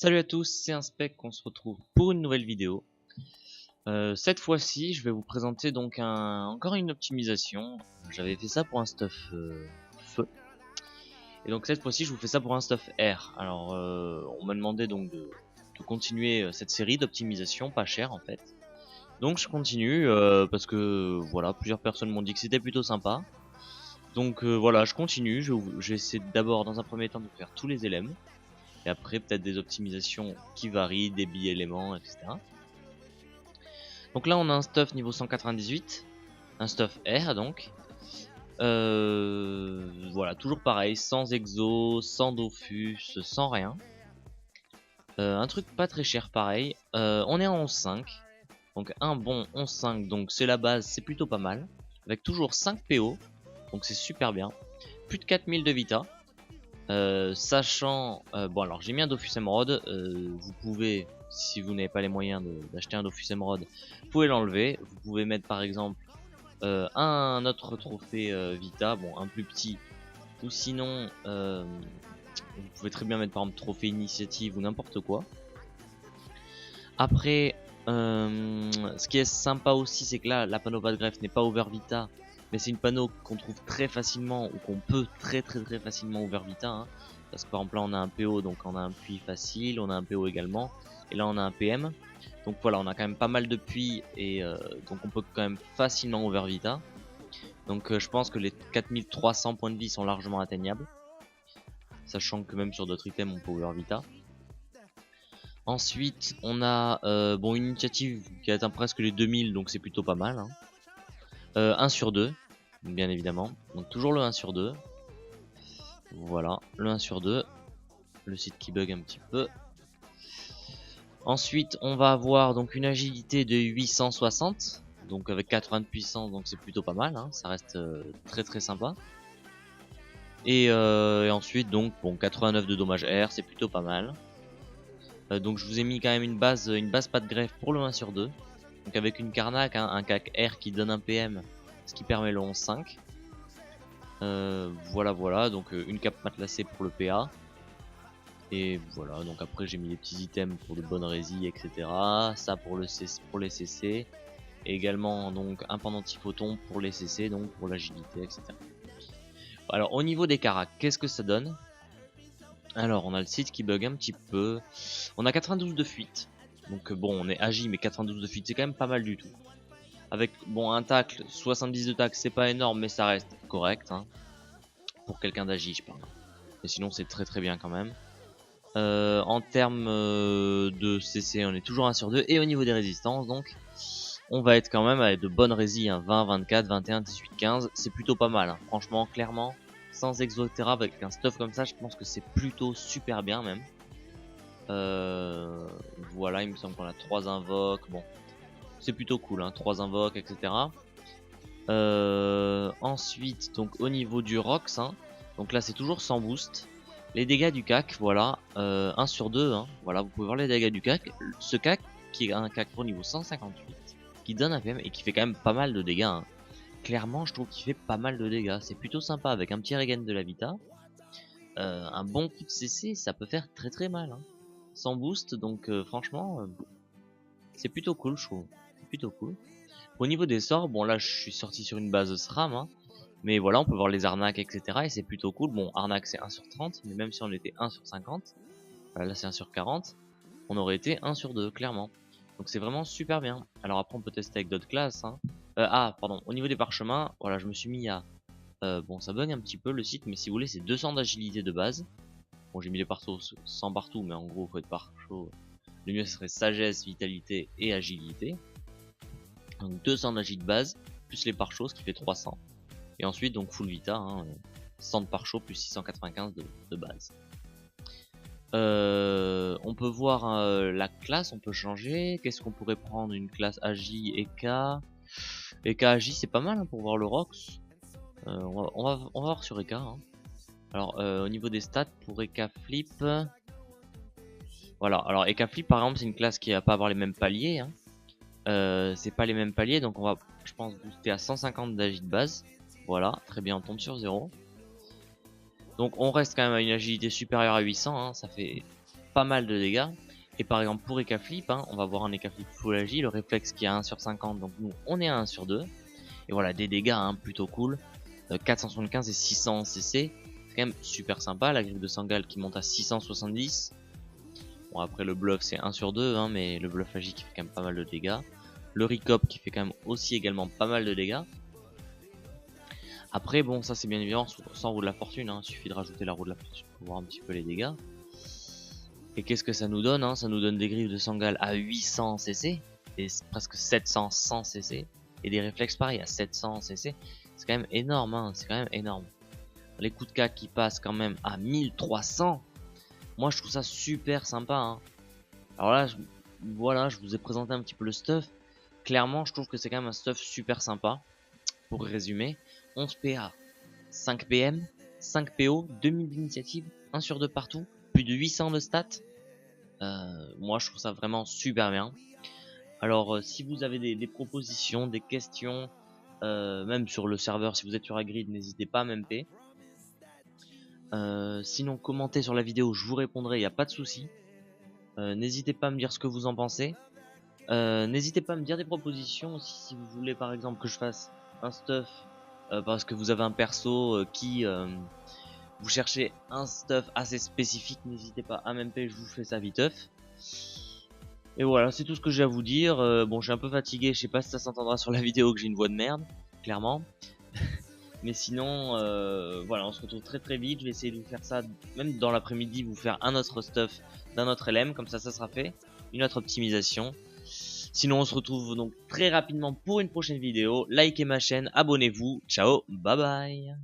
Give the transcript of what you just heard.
Salut à tous, c'est Inspect, on se retrouve pour une nouvelle vidéo. Cette fois-ci, je vais vous présenter donc encore une optimisation. J'avais fait ça pour un stuff feu. Et donc cette fois-ci, je vous fais ça pour un stuff air. Alors, on m'a demandé donc de continuer cette série d'optimisation pas cher en fait. Donc je continue parce que voilà, plusieurs personnes m'ont dit que c'était plutôt sympa. Donc voilà, je continue. Je vais essayer d'abord dans un premier temps de faire tous les éléments. Et après peut-être des optimisations qui varient, des bi-éléments, etc. Donc là on a un stuff niveau 198, un stuff R donc. Voilà, toujours pareil, sans exo, sans Dofus, sans rien. Un truc pas très cher pareil. On est en 11.5, donc un bon 11.5, donc c'est la base, c'est plutôt pas mal. Avec toujours 5 PO, donc c'est super bien. Plus de 4000 de Vita. Sachant, bon alors j'ai mis un Dofus Emerald, vous pouvez, si vous n'avez pas les moyens d'acheter un Dofus Emerald, vous pouvez l'enlever. Vous pouvez mettre par exemple un autre trophée Vita, bon un plus petit, ou sinon vous pouvez très bien mettre par exemple trophée initiative ou n'importe quoi. Après, ce qui est sympa aussi, c'est que là la panneau pas de greffe n'est pas over Vita, mais c'est une panneau qu'on trouve très facilement ou qu'on peut très facilement over Vita, hein. Parce que par exemple là on a un PO, donc on a un puits facile, on a un PO également, et là on a un PM. Donc voilà, on a quand même pas mal de puits et donc on peut quand même facilement over Vita. Donc je pense que les 4300 points de vie sont largement atteignables. Sachant que même sur d'autres items on peut over Vita. Ensuite on a bon, une initiative qui atteint presque les 2000, donc c'est plutôt pas mal, hein. 1 sur 2, bien évidemment. Donc toujours le 1 sur 2. Voilà, le 1 sur 2. Le site qui bug un petit peu. Ensuite on va avoir donc une agilité de 860. Donc avec 80 de puissance, donc c'est plutôt pas mal, hein. Ça reste très sympa. Et ensuite donc bon, 89 de dommage air, c'est plutôt pas mal. Donc je vous ai mis quand même une base pas de greffe pour le 1 sur 2. Donc avec une Karnak, hein, un CAC R qui donne un PM, ce qui permet le 11.5. Voilà, donc une cape matelassée pour le PA. Et voilà, donc après j'ai mis des petits items pour de bonnes résis, etc. Ça pour les CC. Et également donc un pendentif-photon pour les CC, donc pour l'agilité, etc. Alors au niveau des caracs, qu'est-ce que ça donne? Alors on a le site qui bug un petit peu. On a 92 de fuite. Donc bon, on est agi, mais 92 de fuite c'est quand même pas mal du tout. Avec bon, un tacle, 70 de tacle, c'est pas énorme, mais ça reste correct, hein. Pour quelqu'un d'agi, je parle. Mais sinon c'est très bien quand même. En termes de CC, on est toujours 1 sur 2. Et au niveau des résistances, donc on va être quand même avec de bonnes résis, hein. 20, 24, 21, 18, 15. C'est plutôt pas mal, hein. Franchement, clairement, sans Exotera, avec un stuff comme ça, je pense que c'est plutôt super bien même. Voilà, il me semble qu'on a 3 invoques. Bon, c'est plutôt cool, hein, 3 invoques, etc. Ensuite, donc au niveau du Rox, hein, donc là c'est toujours sans boost. Les dégâts du CAC, voilà, 1 sur 2, hein, voilà, vous pouvez voir les dégâts du CAC. Ce CAC, qui est un CAC pour niveau 158, qui donne un PM et qui fait quand même pas mal de dégâts, hein. Clairement, je trouve qu'il fait pas mal de dégâts. C'est plutôt sympa avec un petit regain de la Vita. Un bon coup de CC, ça peut faire très mal, hein. Sans boost, donc franchement, c'est plutôt cool, je trouve. C'est plutôt cool. Au niveau des sorts, bon là je suis sorti sur une base SRAM, hein, mais voilà, on peut voir les arnaques, etc. Et c'est plutôt cool. Bon, arnaque c'est 1 sur 30, mais même si on était 1 sur 50, là c'est 1 sur 40, on aurait été 1 sur 2, clairement. Donc c'est vraiment super bien. Alors après on peut tester avec d'autres classes, hein. Pardon, au niveau des parchemins, voilà, je me suis mis à... bon, ça bug un petit peu le site, mais si vous voulez, c'est 200 d'agilité de base. Bon, j'ai mis les partos 100 partout, mais en gros, faut être parcho. Le mieux, ce serait sagesse, vitalité et agilité. Donc 200 d'agi de base, plus les pare-chaux, ce qui fait 300. Et ensuite, donc full vita, hein, 100 de pare-chaux plus 695 de base. On peut voir la classe, on peut changer. Qu'est-ce qu'on pourrait prendre? Une classe Agi, Eka. Eka Agi, c'est pas mal, hein, pour voir le Rox. On va voir sur Eka, hein. Alors, au niveau des stats, pour Eka Flip... Voilà, alors Eka Flip, par exemple, c'est une classe qui va pas avoir les mêmes paliers, hein. C'est pas les mêmes paliers, donc on va, je pense, booster à 150 d'agi de base. Voilà, très bien, on tombe sur 0. Donc on reste quand même à une agilité supérieure à 800, hein, ça fait pas mal de dégâts. Et par exemple pour Eka Flip, hein, on va voir un Eka Flip Full Agi, le réflexe qui est à 1 sur 50, donc nous on est à 1 sur 2. Et voilà, des dégâts hein, plutôt cool, 475 et 600 CC, c'est quand même super sympa. La griffe de Sangal qui monte à 670. Bon après le bluff c'est 1 sur 2, hein, mais le bluff Agi qui fait quand même pas mal de dégâts. Le Recop qui fait quand même aussi également pas mal de dégâts. Après bon ça c'est bien évidemment sans roue de la fortune, hein. Il suffit de rajouter la roue de la fortune pour voir un petit peu les dégâts. Et qu'est-ce que ça nous donne hein? Ça nous donne des griffes de Sangal à 800 CC et presque 700 100 CC et des réflexes pareil à 700 CC. C'est quand même énorme, hein, c'est quand même énorme. Les coups de cac qui passent quand même à 1300. Moi je trouve ça super sympa, hein. Alors là, voilà, je vous ai présenté un petit peu le stuff. Clairement, je trouve que c'est quand même un stuff super sympa. Pour résumer, 11 PA, 5 PM, 5 PO, 2000 d'initiative, 1 sur 2 partout, plus de 800 de stats. Moi je trouve ça vraiment super bien. Alors si vous avez des propositions, des questions, même sur le serveur, si vous êtes sur Agrid, n'hésitez pas à m'MP. Sinon commentez sur la vidéo, je vous répondrai, il n'y a pas de souci. N'hésitez pas à me dire ce que vous en pensez. N'hésitez pas à me dire des propositions aussi si vous voulez par exemple que je fasse un stuff parce que vous avez un perso qui vous cherchez un stuff assez spécifique, n'hésitez pas à m'MP, je vous fais ça viteuf. Et voilà, c'est tout ce que j'ai à vous dire. Bon, je suis un peu fatigué, je sais pas si ça s'entendra sur la vidéo que j'ai une voix de merde, clairement. Mais sinon, voilà, on se retrouve très très vite. Je vais essayer de vous faire ça, même dans l'après-midi, vous faire un autre stuff d'un autre LM, comme ça sera fait. Une autre optimisation. Sinon, on se retrouve donc très rapidement pour une prochaine vidéo. Likez ma chaîne, abonnez-vous. Ciao, bye bye.